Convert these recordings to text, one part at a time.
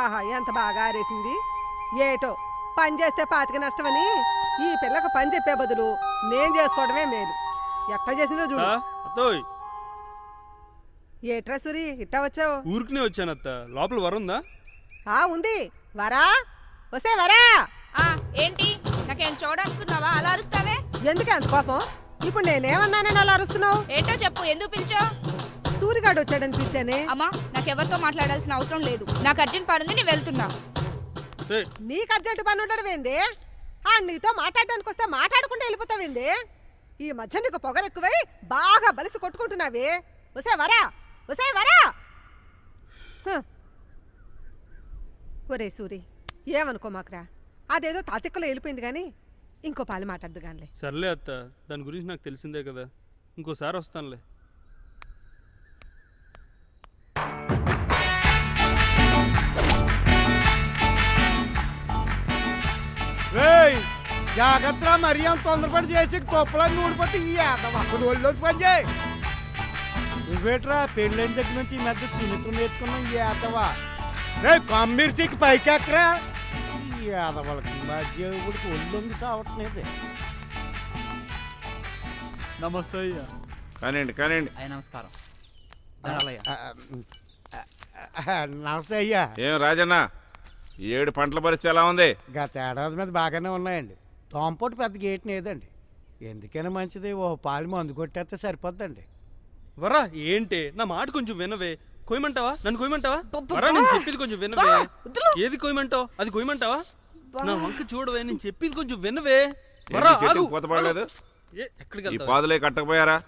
ఆహా ఎంత బాగా ఆరేసింది. ఏటో పని చేస్తే పాతిక నష్టమని ఈ పిల్లకు పని చెప్పే బదులు నేను చేసుకోవడమే మేలు. ఎట్లా చేసిందో చూడు. అత్తోయ్ ఏట్రా సూరి ఇట్టా వచ్చావు? ఊరికినే వచ్చాను అత్త. లోపల వరుందా? ఉంది. వరా వసే వరా. ఏంటి నాకేం చూడనుకున్నావా? అలా అరుస్తావే ఎందుకే అంత కోపం? ఇప్పుడు నేనేమన్నానని అలా అరుస్తున్నావు? ఏంటో చెప్పు, ఎందుకు పిలిచావు? సూరిగాడు వచ్చాడని పిలిచానే. అమ్మా నాకెవరితో మాట్లాడాల్సిన అవసరం లేదు. నాకు అర్జెంట్ పని ఉంది, నేను వెళ్తున్నా. నీకు అర్జెంట్ పని ఉండడం ఏంది? నీతో మాట్లాడడానికి వస్తే మాట్లాడకుండా వెళ్ళిపోతావేంది? ఈ మధ్య నీకు పొగరెక్కువై బాగా బలిసి కొట్టుకుంటున్నావి. వసే వరా వసే వరా. ఒరే సూరి ఏమనుకో మాకురా, అదేదో తాతిక్కలో వెళ్ళిపోయింది కానీ ఇంకో పాలు మాట్లాడదు గానిలే. సర్లే అత్త, దాని గురించి నాకు తెలిసిందే కదా, ఇంకోసారి వస్తానులే. జాగ్రత్త, మరి అంత తొందరపడి చేసి తొప్పలని ఊడిపోతే ఈ ఒళ్ళొచ్చి పని చేయి. నువ్వేట్రా పెళ్ళైన దగ్గర నుంచి ఈ మధ్య సున్నితం నేర్చుకున్నావు ఈ ఏదవా. రే కమ్మిర్చికి పైకి ఎక్కరా. ఈ ఏదవాళ్ళకి మధ్య ఊడికి ఒళ్ళొంగి సావట్లేదు. నమస్తే అయ్యా. కానివ్వండి కానివ్వండి. నమస్కారం. నమస్తే అయ్యా. ఏం రాజన్న, ఈ ఏడు పంటల పరిస్థితి ఎలా ఉంది? గత ఏడాది మీద బాగానే ఉన్నాయండి. తోంపోటు పెద్ద గేట్ లేదండి. ఎందుకైనా మంచిది ఓ పాలు మందు కొట్టేస్తే సరిపోద్దండి. వరా ఏంటి, నా మాట కొంచెం వినవే. కొయ్యమంటావా? నన్ను కొయ్యమంటావా? వరా నేను చెప్పేది కొంచెం వినవే. ఏది కొయ్యమంటావు? అది కొయ్యమంటావా? నా వంక చూడవే, నేను చెప్పేది కొంచెం వినవే. వరా ఆగు. పోతపడలేదు. ఎక్కడికి ఈ వెళ్తావు? పాదులే కట్టకపోయారా?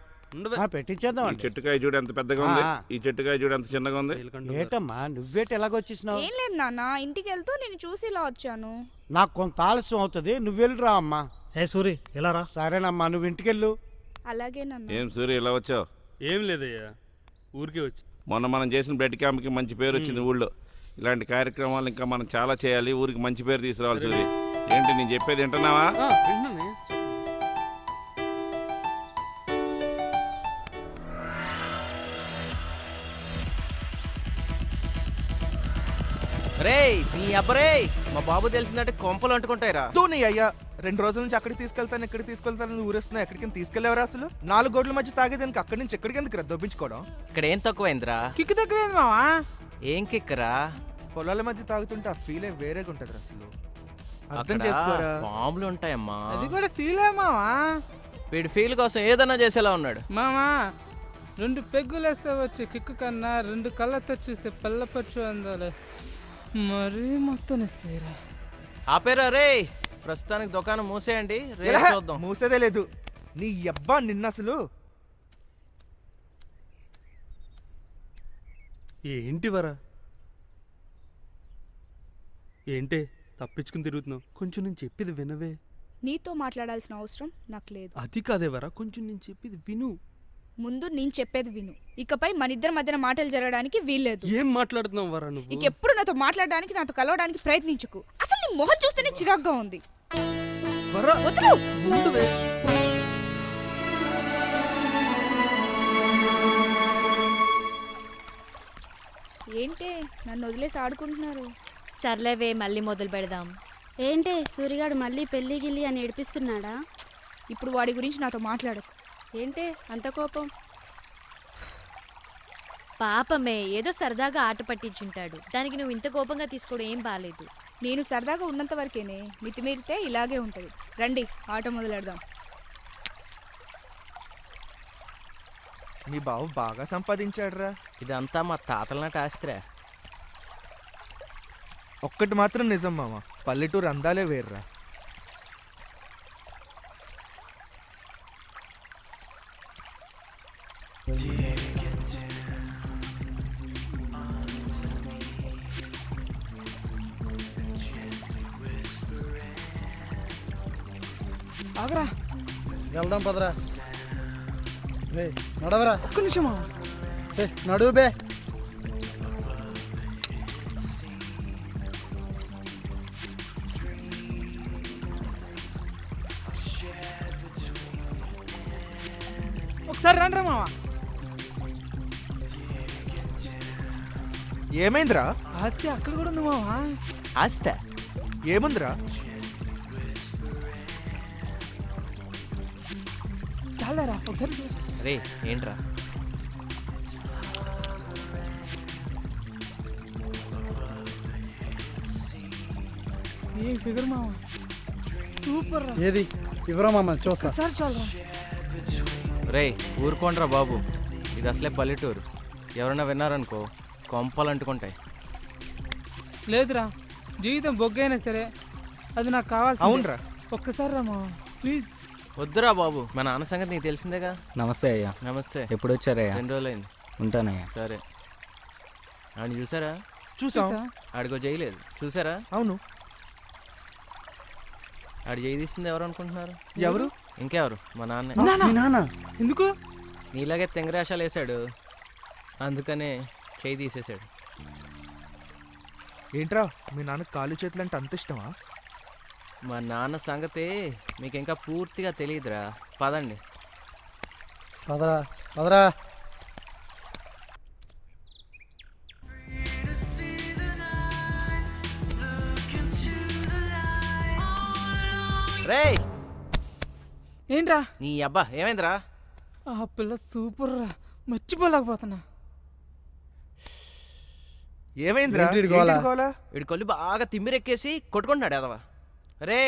పెట్టించేద్దాం. ఈ చెట్టుకాయ చూడు ఎంత పెద్దగా ఉంది, ఈ చెట్టుకాయ చూడు ఎంత చిన్నగా ఉంది. ఏటమ్మా నువ్వేటి ఎలాగొచ్చేసినావు? ఏం లేదు నాన్న, ఇంటికి వెళ్తూ నేను చూసి ఇలా వచ్చాను. నాకు కొంత ఆలస్యం అవుతుంది, నువ్వు వెళ్ళిరా అమ్మా. ఏ సూరి ఎలా రా. సరేనమ్మా, నువ్వు ఇంటికెళ్ళు. అలాగే నాన్న. ఏం సూర్య ఇలా వచ్చావు? ఏం లేదయ్యా, ఊరికే వచ్చి. మొన్న మనం చేసిన బ్లడ్ క్యాంప్కి మంచి పేరు వచ్చింది ఊళ్ళో. ఇలాంటి కార్యక్రమాలు ఇంకా మనం చాలా చేయాలి, ఊరికి మంచి పేరు తీసుకురావాలి. సూర్య ఏంటి నేను చెప్పేది వింటున్నావా? విన్నానే. రే నీ అబ్బరే, మా బాబు తెలిసిందంటే కొంపలు అంటుకుంటాయిరా. నీ అయ్యా 2 రోజుల నుంచి అక్కడికి తీసుకెళ్తాను ఇక్కడికి తీసుకెళ్తాను ఊరేస్తున్నా. ఎక్కడికి తీసుకెళ్లేవరా అసలు? 4 గోడ్ల మధ్య తాగేదానికి అక్కడి నుంచి ఎక్కడికి ఎందుకు దొబ్బించుకోవడం? ఇక్కడ ఏం తక్కువైందిరా? కిక్కు తక్కువేంది మావా. ఏం కిక్కరా? పొలాల మధ్య తాగుతుంటే ఆ ఫీలే వేరేగా ఉంటది అసలు. అర్థం అక్కడ చేసుకోరా. బాంబులు ఉంటాయమ్మా. అది కూడా ఫీలే మావా. వీడి ఫీల్ కోసం ఏదన్నా చేసేలా ఉన్నాడు మామా. 2 పెగ్గులేస్తే వచ్చే కిక్కు కన్నా 2 కళ్ళతో చూస్తే పల్లపచ్చు అందాలి. మరీ మొత్తం ఇస్తారా? ఆపేరా రే. ప్రస్తుతానికి దుకాణం మూసేయండి, రేపు చూద్దాం. మూసేదే లేదు నీ అబ్బా. నిన్న అసలు ఏంటి వరా, ఏంటే తప్పించుకుని తిరుగుతున్నావు? కొంచెం నేను చెప్పేది వినవే. నీతో మాట్లాడాల్సిన అవసరం నాకు లేదు. అది కాదే వరా, కొంచెం నేను చెప్పేది విను. ముందు నేను చెప్పేది విను. ఇకపై మన ఇద్దరి మధ్యన మాటలు జరగడానికి వీల్లేదు. ఏం మాట్లాడుతున్నావు వరా నువ్వు? ఎప్పుడు నాతో మాట్లాడడానికి, నాతో కలవడానికి ప్రయత్నించకు. అసలు నీ మొహం చూస్తేనే చిరాగ్గా ఉంది. వరా వదులు. ముందువే. ఏంటే నన్ను వదిలేసి ఆడుకుంటున్నారు? సర్లేవే, మళ్ళీ మొదలు పెడదాం. ఏంటే సూరిగాడు మళ్ళీ పెళ్లి గిల్లి అని ఏడిపిస్తున్నాడా? ఇప్పుడు వాడి గురించి నాతో మాట్లాడకు. ఏంటే అంత కోపం? పాపమే, ఏదో సరదాగా ఆట పట్టించుంటాడు. దానికి నువ్వు ఇంత కోపంగా తీసుకోవడం ఏం బాలేదు. నేను సరదాగా ఉన్నంత వరకేనే, మితిమీరితే ఇలాగే ఉంటుంది. రండి ఆట మొదలెడదాం. మీ బావ బాగా సంపాదించాడురా. ఇదంతా మా తాతల నాటి ఆస్తిరా. ఒక్కటి మాత్రం నిజం మామ, పల్లెటూరు అందాలే వేర్రా. ఆగరా, వెళ్దాం పదరా. నడవరా. ఒక్క నిమిషం నడువు బే. ఒకసారి రండి మావా. ఏమైందిరా? ఆస్తి అక్కడ కూడా ఉంది మావా. ఆస్తా ఏముందిరా? చాలారా ఒకసారి చూడు. రే ఏంట్రా? ఏం ఫిగర్ మావా, సూపర్ రా. ఏది ఇవ్వరా మామ చూస్తా. ఒకసారి చాలరా. రే ఊరుకోండ్రా బాబు, ఇది అసలే పల్లెటూరు. ఎవరైనా విన్నారనుకో కొంపలు అంటుకుంటాయి. లేదురా, జీవితం బొగ్గైనా సరే అది నాకు కావాల్సి. అవునరా. ఒక్కసారి రా మావా ప్లీజ్. వద్దురా బాబు, మా నాన్న సంగతి నీకు తెలిసిందేగా. నమస్తే అయ్యా. నమస్తే. ఎప్పుడు వచ్చారయ్యా? 2 రోజులైంది. ఉంటానయ్యా. సరే. ఆడిని చూసారా? చూసా. ఆడికో చేయలేదు చూసారా? అవును. ఆడి చేయి తీసింది ఎవరు అనుకుంటున్నారు? ఎవరు? ఇంకెవరు, మా నాన్నే. మీ నాన్న ఎందుకు? నీలాగే తెంగరేషాలు వేసాడు, అందుకనే చేయి తీసేశాడు. ఏంట్రా మీ నాన్న కాలు చేతులు అంటే అంత ఇష్టమా? మా నాన్న సంగతి మీకు ఇంకా పూర్తిగా తెలియదురా. పదండి. పదరా పదరా. రే ఏంట్రా? నీ అబ్బా ఏమైందిరా? ఆ పిల్ల సూపర్ రా, మర్చిపోలేకపోతున్నా. ఏమైందిరా? ఏంటి ఈడి గోల? ఏంటి గోల? వీడి కొల్లు బాగా తిమ్మిరెక్కేసి కొట్టుకుంటున్నాడు ఎదవా. రే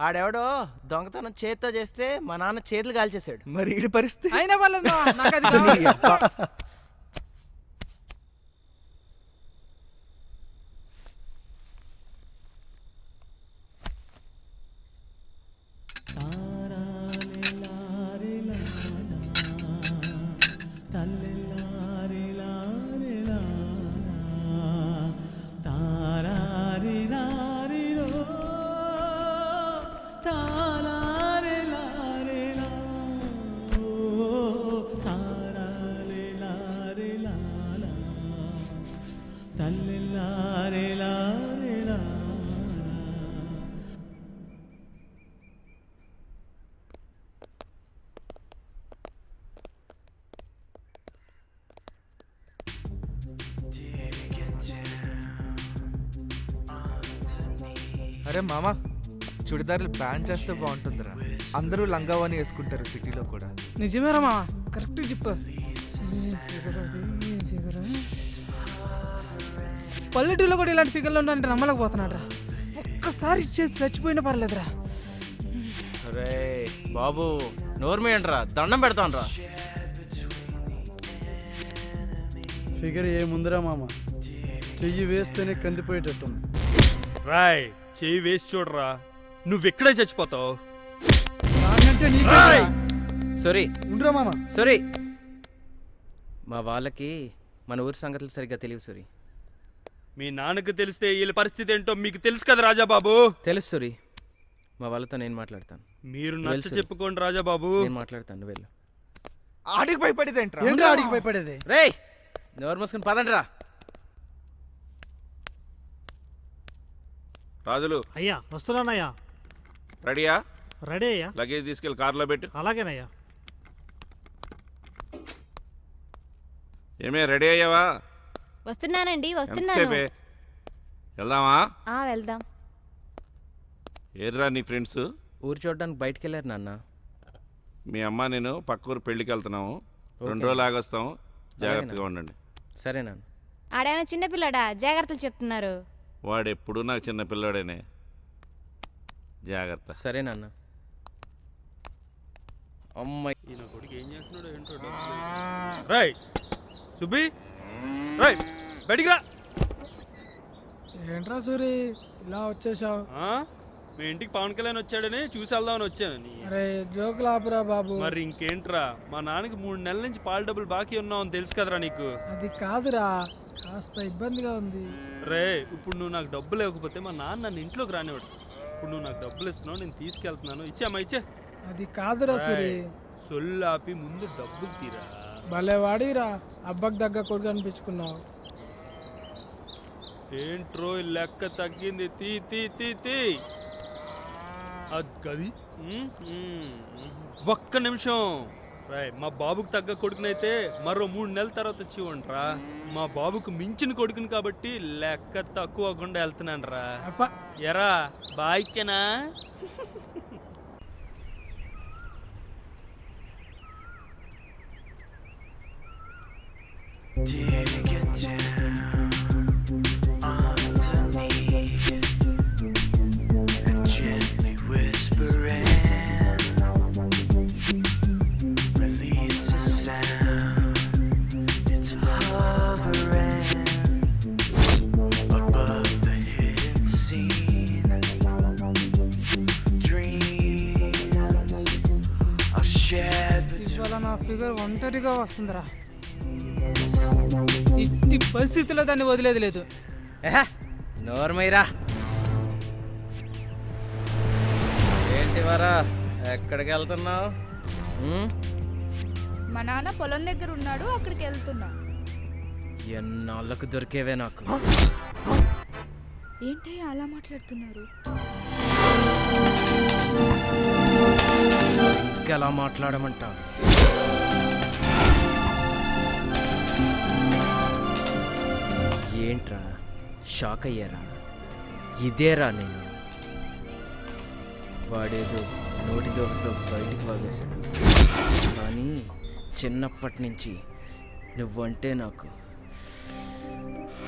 ఆడెవడో దొంగతనం చేత్తో చేస్తే మా నాన్న చేతులు కాల్చేశాడు. మరి ఈడి పరిస్థితి? అయినా పర్లేదు మావా, నాకు అది కావాలి. నీ అబ్బా. అరే మామా, చుడిదార్లు బ్యాన్ చేస్తే బాగుంటుందిరా. అందరూ లంగావాని వేసుకుంటారు సిటీలో కూడా. నిజమేరా మావా, కరెక్ట్ చెప్పు. పల్లెటూరులో కూడా ఇలాంటి ఫిగర్లు ఉండాలంటే నమ్మలేకపోతున్నాడు రా. ఒక్కసారి ఇచ్చేది చచ్చిపోయినా పర్లేదురా. రే బాబు నోర్మేయండిరా, దండం పెడతానురా. ఫిగర్ ఏముందిరా మామ, చెయ్యి వేస్తేనే కందిపోయేటట్టుంది. రాయ్ చెయ్యి వేసి చూడరా, నువ్వెక్కడే చచ్చిపోతావు. సారీ ఉండరా మామ. సారీ, మా వాళ్ళకి మన ఊరి సంగతులు సరిగ్గా తెలియవు సూరి. మీ నాన్నకు తెలిస్తే వీళ్ళ పరిస్థితి ఏంటో మీకు తెలుసు కదా రాజాబాబు. తెలుసు సూరి, మా వాళ్ళతో నేను మాట్లాడతాను. మీరు నచ్చ చెప్పుకోండి రాజాబాబు. నేను మాట్లాడతాను, వెళ్ళు. ఆడికి భయపడేదేంట్రా? ఏంట్రా ఆడికి భయపడేది? రే నోరు మూసుకుని పదండి రా. రాజులు అయ్యా వస్తున్నానయ్యా. రెడీయా? రెడీ అయ్యా. లగేజ్ తీసుకెళ్ళి కార్లో పెట్టు. అలాగేనయ్యా. ఏమే రెడీ అయ్యావా? వస్తున్నానండి, ఎంతసేపే? వెళ్దామా? వెళ్దాం. ఏర్రా నీ ఫ్రెండ్స్? ఊరు చూడడానికి బయటికి వెళ్ళారు నాన్న. మీ అమ్మ నేను పక్క ఊరు పెళ్ళికి వెళ్తున్నాము. 2 రోజులు ఆగొస్తాం, జాగ్రత్తగా ఉండండి. సరే నాన్న. ఆడేమైనా చిన్నపిల్లడా, జాగ్రత్తలు చెప్తున్నారు. వాడు ఎప్పుడు నాకు చిన్న పిల్లాడేనే, జాగ్రత్త. సరే నాన్న. అమ్మాయి ఈయన కొడుకు ఏం చేస్తున్నాడు ఏంటో. రాయ్ సుబ్బి, రాయ్ బయటికి రా. ఏంట్రా సూరి ఇలా వచ్చేసావు? మీ ఇంటికి పవన్ కళ్యాణ్ వచ్చాడని చూసి వెళ్దామని వచ్చాను. అరే జోకులు ఆపురా బాబు. మరి ఇంకేంట్రా, మా నాన్నకి 3 నెలల నుంచి పాల డబ్బులు బాకీ ఉన్నావని తెలుసు కదరా నీకు. అది కాదురా, కాస్త ఇబ్బందిగా ఉంది. రే ఇప్పుడు నువ్వు నాకు డబ్బులు లేకపోతే మా నాన్న నన్ను ఇంట్లోకి రానివాడు. ఇప్పుడు నువ్వు నాకు డబ్బులు ఇస్తున్నావు, నేను తీసుకెళ్తున్నాను. ఇచ్చామా? ఇచ్చే. అది కాదురా సూరి. సొల్లాపి ముందు డబ్బులు తీరా. భలే వాడిరా, అబ్బకి దగ్గర కొడుకు అనిపించుకున్నావు. ఏంట్రో లెక్క తగ్గింది. తీ తీ తీ తీ. అది ఒక్క నిమిషం. రాయ్ మా బాబుకు తగ్గ కొడుకునైతే మరో 3 నెలల తర్వాత వచ్చి ఉండరా. మా బాబుకు మించిన కొడుకుని కాబట్టి లెక్క తక్కువ అవ్వకుండా వెళ్తున్నాను రా. ఎరా బాయిచ్చనా? ఇవాళ నా ఫిగర్ ఒంటరిగా వస్తుందిరా. ఇట్టి పరిస్థితిలో దాన్ని వదిలేది లేదు. నోర్మైరా. ఏంటి వరా, ఎక్కడికి వెళ్తున్నావు? మా నాన్న పొలం దగ్గర ఉన్నాడు, అక్కడికి వెళ్తున్నా. ఎన్నాళ్ళకు దొరికేవే నాకు. ఏంటి అలా మాట్లాడుతున్నారు? ఇంకెలా మాట్లాడమంటావు? ఏంట్రా షాక్ అయ్యారా? ఇదేరా నేను. వాడేదో నోటి దోకతో బయటికి వాగేశాడు, కానీ చిన్నప్పటి నుంచి నువ్వంటే నాకు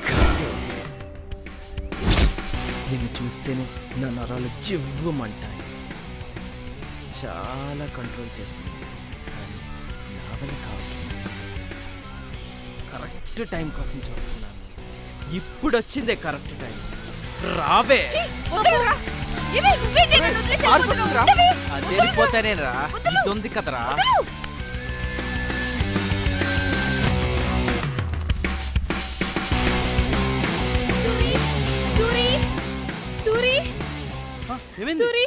కసే. నిన్ను చూస్తేనే నా నరాలు చివ్వమంటాయి. చాలా కంట్రోల్ చేసుకున్నాను, కానీ నా వల్ల కావట్లేదు. కరెక్ట్ టైం కోసం చూస్తున్నాను. ఇప్పుడు వచ్చిందే కరెక్ట్ టైం. రావే. అది వెళ్ళిపోతానేరా. ఇది ఉంది కదరా. సూరి,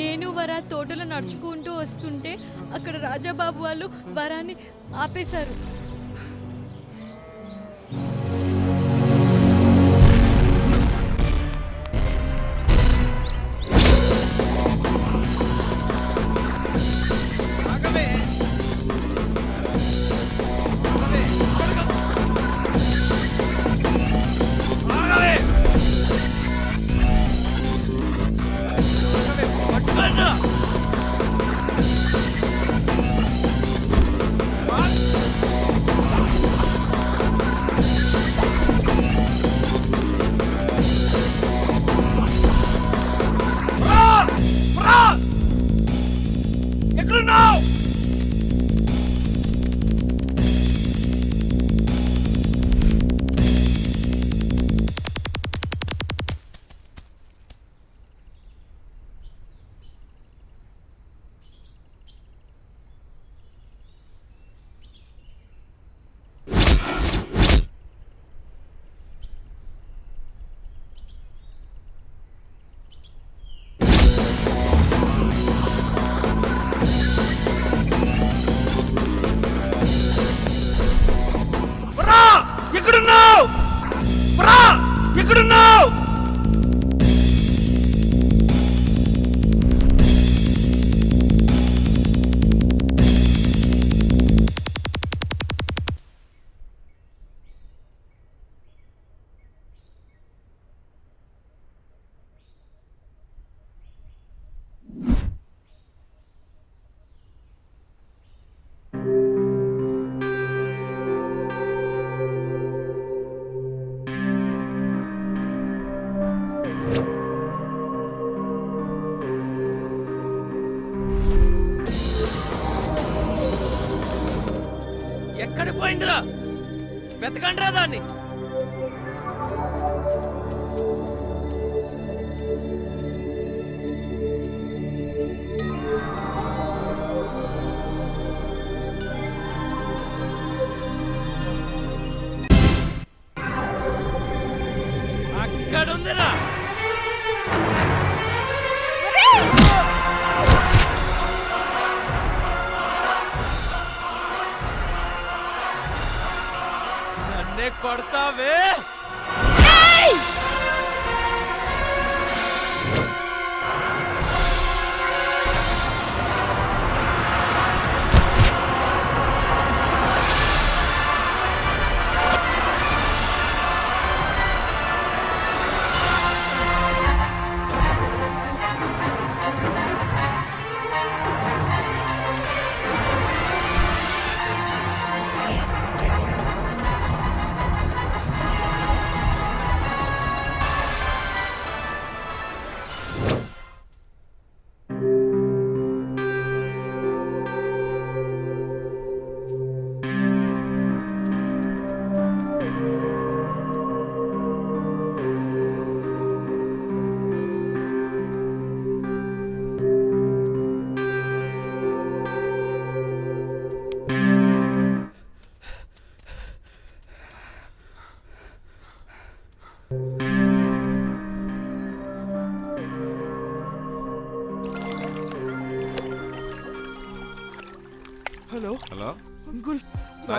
నేను వరా తోటలో నడుచుకుంటూ వస్తుంటే అక్కడ రాజాబాబు వాళ్ళు వరాన్ని ఆపేశారు. ఎక్కడున్నావు? ఎక్కడ పోయిందిరా? వెతకండిరా దాన్ని. అక్కడుందిరా. నన్నే కొడతావే?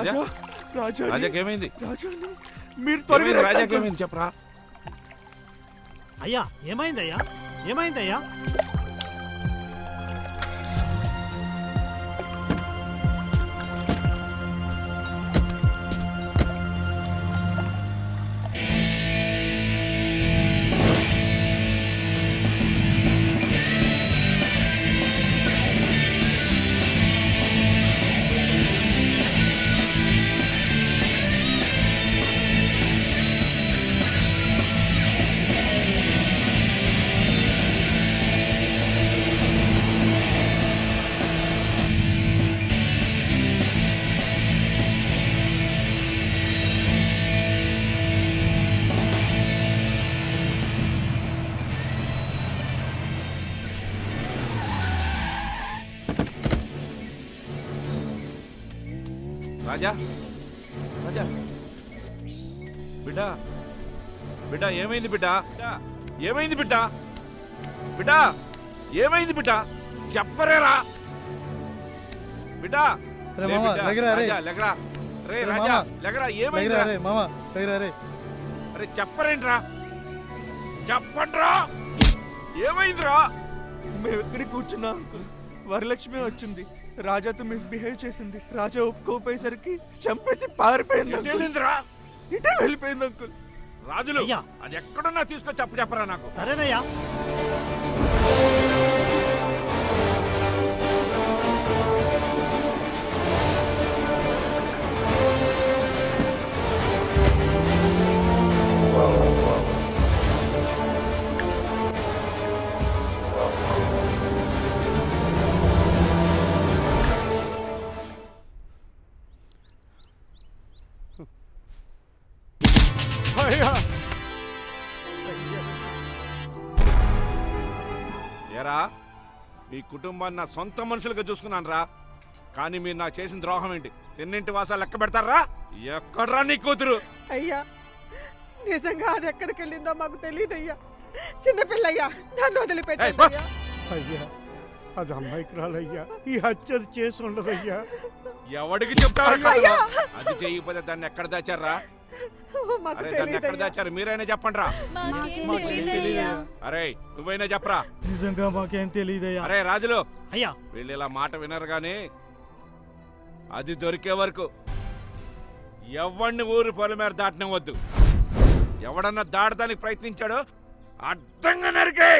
రాజా రాజా రాజాకి ఏమైంది? రాజాని మీరు త్వరగా ఏమైంది? రండి, రాజాకి అంకుల్. ఏమైంది చెప్పరా? అయ్యా ఏమైందయ్యా ఏమైందయ్యా? రాజా రాజా బిడ్డా బిడ్డా ఏమైంది బిడ్డా? ఏమైంది బిడ్డా? బిడ్డా ఏమైంది బిడ్డా? చెప్పరేరా బిడ్డా? అరే లే మామ, బిడ్డా, లెగరా, రే. రాజా, లెగరా రే అరే రాజా మామ. లెగరా ఏమైంది? రే అరే చెప్పరేంట్రా? చెప్పండ్రా ఏమైందిరా? మేము ఎక్కడికి కూర్చున్నా అంకుల్ వరలక్ష్మి వచ్చింది, రాజాతో మిస్బిహేవ్ చేసింది. రాజా ఒప్పుకోపోయేసరికి చంపేసి పారిపోయింది అంకుల్. ఏంటిరా ఇటే వెళ్ళిపోయింది అంకుల్. రాజులు అయ్యా. అది ఎక్కడున్నా తీసుకొచ్చి చెప్పరా నాకు. సరేనయ్యా. అయ్యా ఏరా మీ కుటుంబాన్ని నా సొంత మనుషులుగా చూసుకున్నాను రా, కానీ మీరు నాకు చేసిన ద్రోహం ఏంటి? తిన్నింటి వాసాలు లెక్క పెడతారా? ఎక్కడ్రా నీ కూతురు? అయ్యా నిజంగా అది ఎక్కడికి వెళ్ళిందో మాకు తెలియదయ్యా. చిన్నపిల్లయ్యా, దాన్ని వదిలిపెట్టండి అయ్యా. అయ్యా అది అమ్మాయికురాలయ్యా, ఈ హత్య చేసి ఉండదయ్యా. ఎవడికి చెప్తావు? అయ్యా. అది చేయకపోతే దాన్ని ఎక్కడ దాచారా? మాకు అరే దాన్ని ఎక్కడ తెలియదయ్యా. దాచారు? మీరైనా చెప్పండి రా. అరే నువ్వైనా చెప్పరా. నిజంగా మాకేం తెలియదయ్యా. అరే రాజులు అయ్యా వీళ్ళు ఇలా మాట వినరు గాని అది దొరికే వరకు ఎవడిని ఊరు పొలం మీద దాటనివ్వద్దు. ఎవడన్నా దాటడానికి ప్రయత్నించాడో అడ్డంగా నరికే.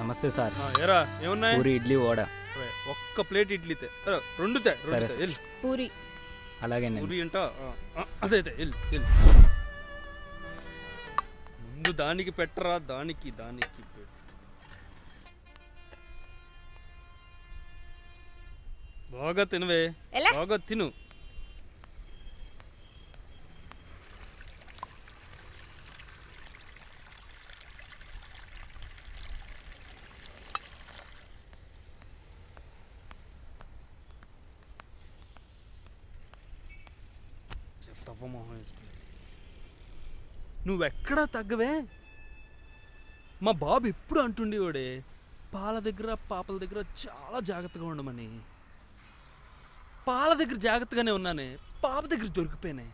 నమస్తే సార్. ఏరా ఏమున్నాయి? పూరి ఇడ్లీ వడ. అరే, ఒక్క ప్లేట్ ఇడ్లీ తే. అరే, రెండు తే, రెండు సరే, తే, ఎల్. పూరి అలాగే పూరి అంట అదే ఎల్ ఎల్. ముందు దానికి పెట్టరా, దానికి దానికి పెట్టు. బాగా తినవే, ఎలా? బాగా తిను. మొహం వేసుకుని నువ్వెక్కడా తగ్గవే. మా బాబు ఎప్పుడు అంటుండేవాడే పాల దగ్గర పాపల దగ్గర చాలా జాగ్రత్తగా ఉండమని. పాల దగ్గర జాగ్రత్తగానే ఉన్నానే, పాప దగ్గర దొరికిపోయినాయి.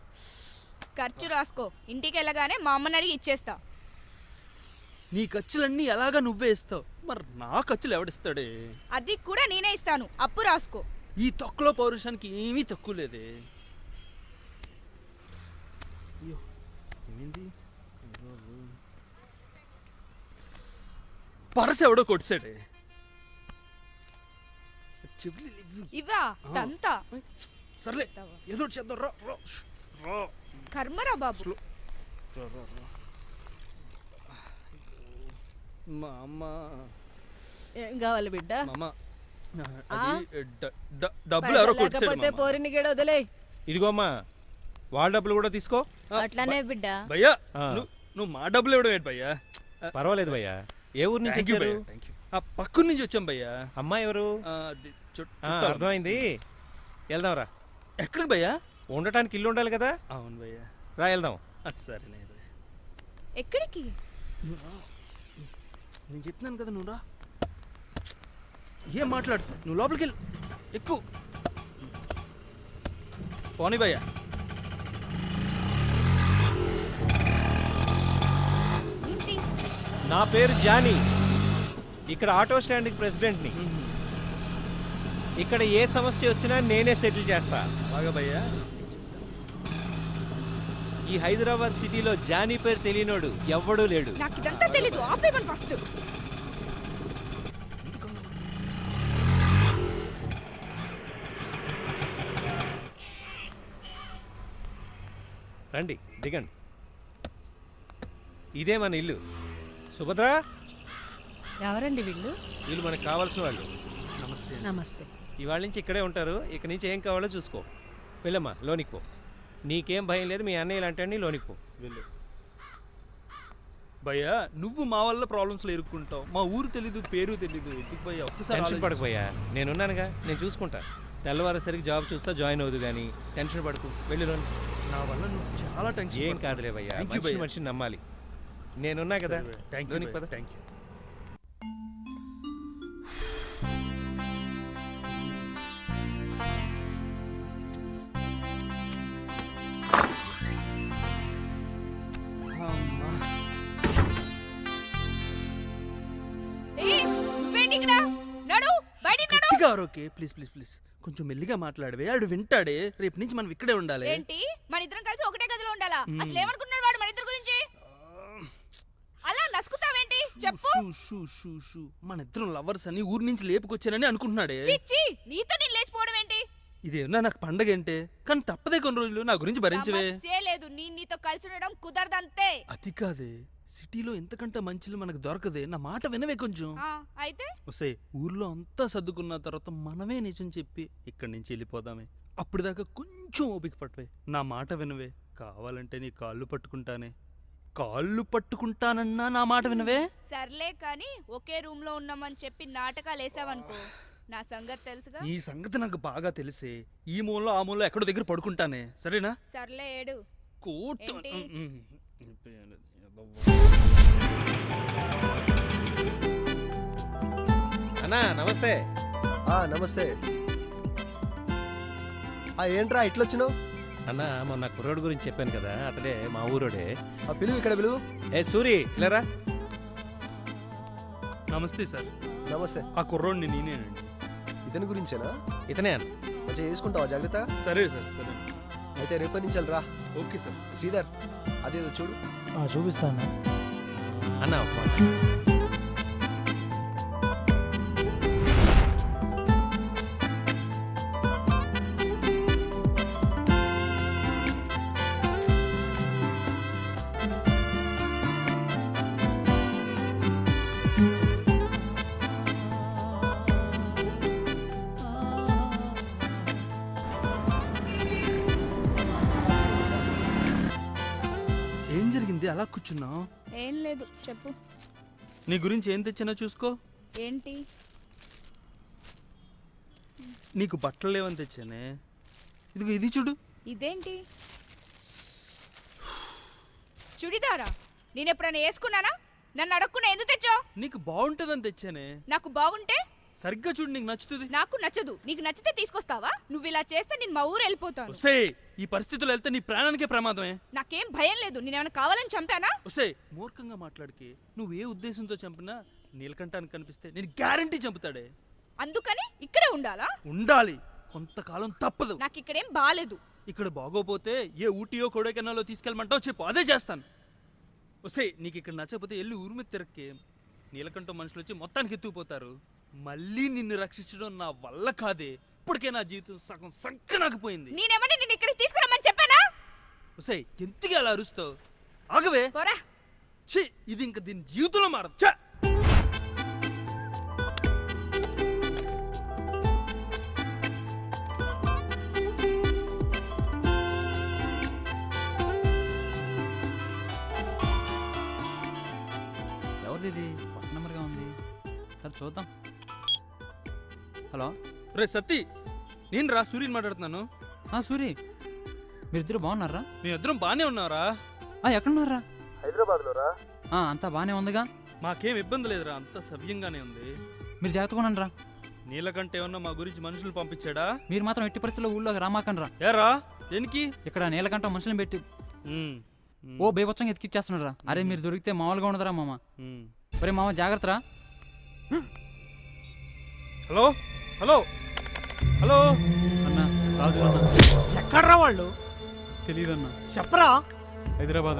ఖర్చు రాసుకో, ఇంటికి వెళ్ళగానే మా అమ్మని అడిగి ఇచ్చేస్తా. నీ ఖర్చులన్నీ ఎలాగా నువ్వే ఇస్తావు, మరి నా ఖర్చులు ఎవడిస్తాడే? అది కూడా నేనే ఇస్తాను, అప్పు రాసుకో. ఈ తొక్కలో పౌరుషానికి ఏమీ తక్కువ లేదే. అయ్యో ఏమైంది? పరస ఎవడో కొట్టాడే. ఇవా తంతా. సర్లే ఏదో చేద్దాం. రా రా రా. కర్మరా బాబు. రా రా రా. మా అమ్మ ఏం కావాలి బిడ్డ? మా అమ్మ అది డబ్బులు ఎవరో కొట్టాడు. పోరిని గడ వదిలే. ఇదిగోమ్మా వాళ్ళ డబ్బులు కూడా తీసుకో. అట్లానే బిడ్డ. భయ్యా ఆ. నువ్వు మా డబ్బులు ఇవ్వడం ఏంటి భయ్యా? పర్వాలేదు భయ్యా. ఏ ఊరు నుంచి Thank you వచ్చారు? భయ్యా, thank you. ఆ పక్కన నుంచి వచ్చాం భయ్యా. అమ్మాయి ఎవరు? అది చుట్టాలు. అర్థమైంది. వెళ్దాంరా. ఎక్కడికి భయ్యా? ఉండటానికి ఇల్లు ఉండాలి కదా. అవును భయ్యా. రా వెళ్దాం. సరేనే భయ్యా. ఎక్కడికి? నేను చెప్తున్నాను కదా, నువ్వు రా. ఏం మాట్లాడు, నువ్వు లోపలికి వెళ్ళు. ఎక్కువ పోనీ భయ్యా. ఏంటి? నా పేరు జానీ. ఇక్కడ ఆటో స్టాండ్కి ప్రెసిడెంట్ని. ఇక్కడ ఏ సమస్య వచ్చినా నేనే సెటిల్ చేస్తా. బాగా భయ్యా. ఈ హైదరాబాద్ సిటీలో జానీ పేరు తెలియనోడు ఎవ్వడూ లేడు. నాకు ఇదంతా తెలీదు. ఆపేమని ఫస్ట్. రండి, దిగండి. ఇదే మన ఇల్లు. సుభద్ర, ఎవరండి వీళ్ళు? వీళ్ళు మనకు కావాల్సిన వాళ్ళు. నమస్తే. నమస్తే. ఇవాళ నుంచి ఇక్కడే ఉంటారు. ఇక నుంచి ఏం కావాలో చూసుకో. వెళ్ళమ్మా, లోనికి పో. నీకేం భయం లేదు. మీ అన్నయ్య లాంటి లోనికి పో. వెళ్ళు భయ్యా. నువ్వు మా వల్ల ప్రాబ్లమ్స్లో ఇరుక్కుంటావు. మా ఊరు తెలీదు, పేరు తెలీదు. ఎందుకు భయ్యా? ఒక్కసారి టెన్షన్ ఆలోచించు. పడకపోయా, నేనున్నానుగా, నేను చూసుకుంటా. తెల్లవారేసరికి జాబ్ చూస్తా, జాయిన్ అవుదు కానీ టెన్షన్ పడకు. వెళ్ళి లోనికి. నా వల్ల నువ్వు చాలా టెన్షన్ ఏం పడుతున్నావు. కాదులే భయ్యా, Thank you మనిషిని భయ్యా. మనిషిని నమ్మాలి. నేనున్నా కదా. థ్యాంక్ యూ లోనికి పద. Thank you. అమ్మా. ఏయ్, నువ్వేంటి ఇక్కడ? నడు, బయటికి నడు. గట్టిగా అరవకే, ప్లీజ్ ప్లీజ్ ప్లీజ్. కొంచెం మెల్లిగా మాట్లాడవే. ఆడు వింటాడే. రేపు నుంచి మనం ఇక్కడే ఉండాలి. ఏంటి? మన ఇద్దరం కలిసి ఒకటే గదిలో ఉండాలా? అసలు ఏమనుకుంటున్నాడు వాడు మన ఇద్దరి గురించి? అలా నసుకుతావేంటి? చెప్పు. Shoe shoe shoe shoe. మన ఇద్దరం లవర్స్ అని ఊరి నుంచి లేపుకొచ్చానని అనుకుంటున్నాడే. చిచ్చి, నీతో నేను లేచిపోవడం ఏంటి? ఇదేమన్నా నాకు పండగ ఏంటే, కానీ తప్పదే కొన్ని రోజులు నా గురించి భరించవే. సమస్యే లేదు. నీతో కలిసి ఉండడం కుదరదంతే. అది కాదే, సిటీలో ఎంతకంటే మంచిలు మనకు దొరకదే. నా మాట వినవే కొంచెం. అయితే వస్తే ఊర్లో అంతా సర్దుకున్న తర్వాత మనమే నిజం చెప్పి ఇక్కడి నుంచి వెళ్ళిపోదామే. అప్పుడు దాకా కొంచెం ఓపిక పట్టవే. నా మాట వినవే. కావాలంటే నీ కాళ్ళు పట్టుకుంటానే. కాళ్ళు పట్టుకుంటానన్నా నా మాట వినవే. సర్లే కానీ ఒకే రూమ్ లో ఉన్నామని చెప్పి నాటకాలు వేసావనుకో, నా సంగతి తెలుసుగా. ఈ సంగతి నాకు బాగా తెలిసే. ఈ మూలలో ఆ మూలలో ఎక్కడో దగ్గర పడుకుంటానే, సరేనా? సర్లే ఏడు. కోట్ ఏంటి? అన్నా నమస్తే. నమస్తే. ఏంట్రా ఇట్లొచ్చినావు? అన్న, మొన్న కుర్రోడు గురించి చెప్పాను కదా, అతడే మా ఊరోడే. పిలువు, ఇక్కడ పిలువు. ఏ సూరి, లేరా. నమస్తే సార్. నమస్తే. ఆ కుర్రోడిని నేనేనండి. ఇతని గురించేనా? ఇతనే అన్న. మంచిగా చేసుకుంటావా జాగ్రత్త? సరే సార్, సరే. అయితే రేపటి నుంచి రా. Okay sir. శ్రీధర్, అదేదో చూడు. చూపిస్తాను అన్న ఒక మాట. ఏం జరిగింది అలా కూర్చున్నావు? ఏం లేదు, చెప్పు. నీ గురించి ఏం తెచ్చినా చూసుకో. ఏంటి? నీకు బట్టలు లేవని తెచ్చానే. ఇదిగో ఇది చూడు. ఇదేంటి? చుడిదారా? నేను ఎప్పుడైనా వేసుకున్నానా? నన్ను అడగకుండా ఎందుకు తెచ్చావు? నీకు బాగుంటుందని తెచ్చానే. నాకు బాగుంటే సరిగ్గా చూడు, నీకు నచ్చుతుంది. నాకు నచ్చదు. నీకు నచ్చితే తీసుకొస్తావా? నువ్వు ఇలా చేస్తే నేను మా ఊరు వెళ్ళిపోతాను. ఒసే, ఈ పరిస్థితుల్లో వెళ్తే నీ ప్రాణానికే ప్రమాదమే. నాకేం భయం లేదు. నేనేమైనా కావాలని చంపానా? ఒసే, మూర్ఖంగా మాట్లాడికి. నువ్వు ఏ ఉద్దేశంతో చంపినా నీలకంఠానికి కనిపిస్తే నేను గ్యారంటీ చంపుతాడే. అందుకని ఇక్కడే ఉండాలా? ఉండాలి, కొంతకాలం తప్పదు. నాకు ఇక్కడేం బాలేదు. ఇక్కడ బాగోపోతే ఏ ఊటీయో కొడైకెనాలో తీసుకెళ్ళమంటావు చెప్పు, అదే చేస్తాను. ఒసే, నీకు ఇక్కడ నచ్చకపోతే వెళ్ళి ఊరి మీద తిరక్కే. నీలకంఠం మనుషులు వచ్చి మొత్తానికి ఎత్తుకుపోతారు. మళ్ళీ నిన్ను రక్షించడం నా వల్ల కాదే. ఇప్పటికే నా జీవితం సగం సంకనాకపోయింది. నేనేమని నిన్ను ఇక్కడికి తీసుకురమ్మని చెప్పానా? ఒసే, ఎంతగా అలా అరుస్తావు? ఆగవే. పోరా. ఛీ, ఇది ఇంక దీని జీవితంలో మారదు. ఛ! చూద్దాం. హలో రే సత్తి, నేను రా సూర్యుని మాట్లాడుతున్నాను. సూరి, మీరిద్దరు బాగున్నారా? మేమిద్దరం బానే ఉన్నారా? ఎక్కడున్నారా? హైదరాబాద్లో రా. అంతా బాగానే ఉందిగా. మాకేం ఇబ్బంది లేదురా, అంతా సవ్యంగానే ఉంది. మీరు జాగ్రత్తగా ఉండండి రా. నీలకంటే ఏమన్నా మా గురించి మనుషులు పంపించాడా? మీరు మాత్రం ఎట్టి పరిస్థితుల్లో ఊళ్ళోకి రామాకండి రా. ఏరా దేనికి? ఇక్కడ నీలకంట మనుషులను పెట్టి ఉమ్, ఓ బేబచ్చంగా ఎతికిచ్చేస్తున్నాడు రా. అరే మీరు దొరికితే మామూలుగా ఉండదురా మామ. ఉమ్. ఒరే మామ జాగ్రత్త రా. హలో హలో హలో అన్న రాజు అన్న ఎక్కడ్రా వాళ్ళు? తెలియదన్నా. చెప్పరా. హైదరాబాద్